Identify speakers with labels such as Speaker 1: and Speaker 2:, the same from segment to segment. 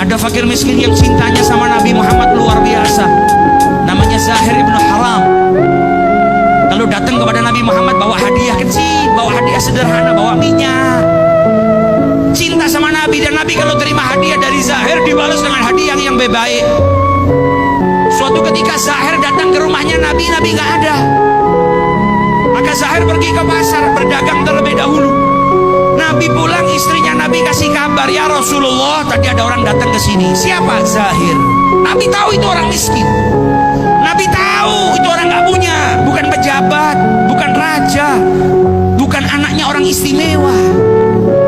Speaker 1: Ada fakir miskin yang cintanya sama Nabi Muhammad luar biasa, namanya Zahir ibnu Haram. Kalau datang kepada Nabi Muhammad bawa hadiah kecil, bawa hadiah sederhana, bawa minyak. Cinta sama Nabi, dan Nabi kalau terima hadiah dari Zahir dibalas dengan hadiah yang baik. Suatu ketika Zahir datang ke rumahnya Nabi, Nabi gak ada. Maka Zahir pergi ke pasar berdagang terlebih dahulu. Nabi pulang, istrinya Nabi kasih kabar, ya Rasulullah, tadi ada orang datang ke sini. Siapa? Zahir. Nabi tahu itu orang miskin. Nabi tahu itu orang gak punya, bukan pejabat, bukan raja, bukan anaknya orang istimewa,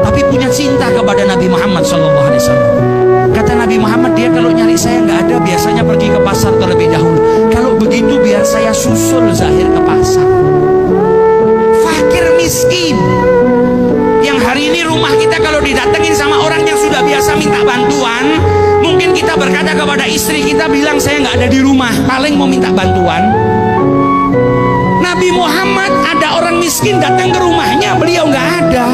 Speaker 1: tapi punya cinta kepada Nabi Muhammad SAW. Kata Nabi Muhammad, dia kalau nyari saya nggak ada, biasanya pergi ke pasar terlebih dahulu. Kalau begitu biar saya susul Zahir ke pasar. Fakir miskin yang hari ini rumah kita kalau didatengin sama orang yang sudah biasa minta bantuan, mungkin kita berkata kepada istri kita, bilang saya nggak ada di rumah, paling mau minta bantuan. Nabi Muhammad ada orang miskin datang ke rumahnya, beliau nggak ada.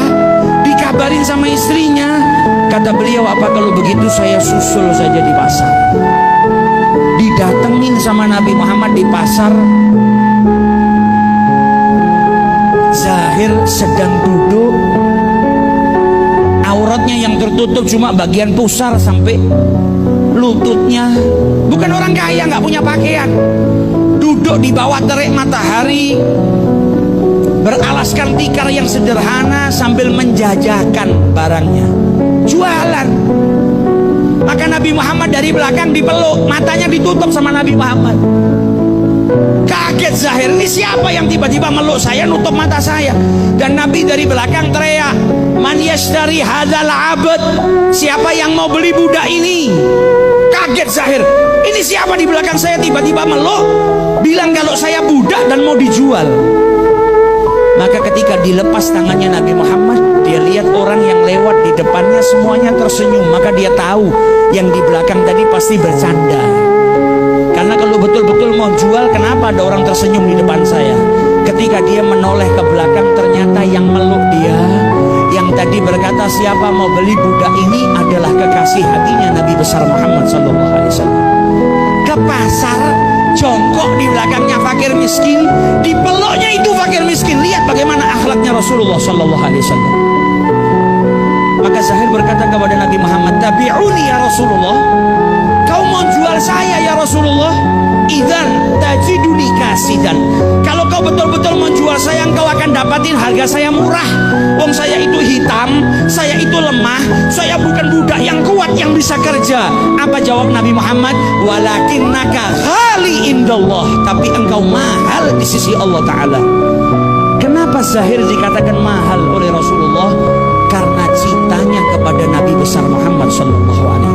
Speaker 1: Dikabarin sama istrinya, kata beliau, apa kalau begitu saya susul saja di pasar. Didatengin sama Nabi Muhammad di pasar. Zahir sedang duduk, auratnya yang tertutup cuma bagian pusar sampai lututnya. Bukan orang kaya, nggak punya pakaian. Duduk di bawah terik matahari, beralaskan tikar yang sederhana sambil menjajakan barangnya, jualan. Maka Nabi Muhammad dari belakang dipeluk, matanya ditutup sama Nabi Muhammad. Kaget Zahir, ini siapa yang tiba-tiba meluk saya, nutup mata saya? Dan Nabi dari belakang teriak, man yashtari hadzal abd, siapa yang mau beli budak ini? Kaget Zahir, ini siapa di belakang saya tiba-tiba meluk, bilang kalau saya budak dan mau dijual. Maka ketika dilepas tangannya Nabi Muhammad, dia lihat orang yang lewat di depannya semuanya tersenyum. Maka dia tahu yang di belakang tadi pasti bercanda. Karena kalau betul-betul mau jual, kenapa ada orang tersenyum di depan saya? Ketika dia menoleh ke belakang, ternyata yang meluk dia, yang tadi berkata siapa mau beli budak ini, adalah kekasih hatinya Nabi besar Muhammad SAW. Ke pasar, jongkok di belakangnya fakir miskin, dipeluknya itu fakir miskin. Lihat bagaimana akhlaknya Rasulullah SAW. Maka Zahir berkata kepada Nabi Muhammad, tabi'uni ya Rasulullah, kau mau jual saya ya Rasulullah? Idzan tajiduni kasidan, kalau kau betul-betul mau jual saya, engkau akan dapatin harga saya murah. Wong saya itu hitam, saya itu lemah, saya bukan budak yang kuat yang bisa kerja. Apa jawab Nabi Muhammad? Walakinnaka ghali indallah, tapi engkau mahal di sisi Allah Ta'ala. Kenapa Zahir dikatakan mahal oleh Rasulullah? Karena cintanya kepada Nabi besar Muhammad SAW.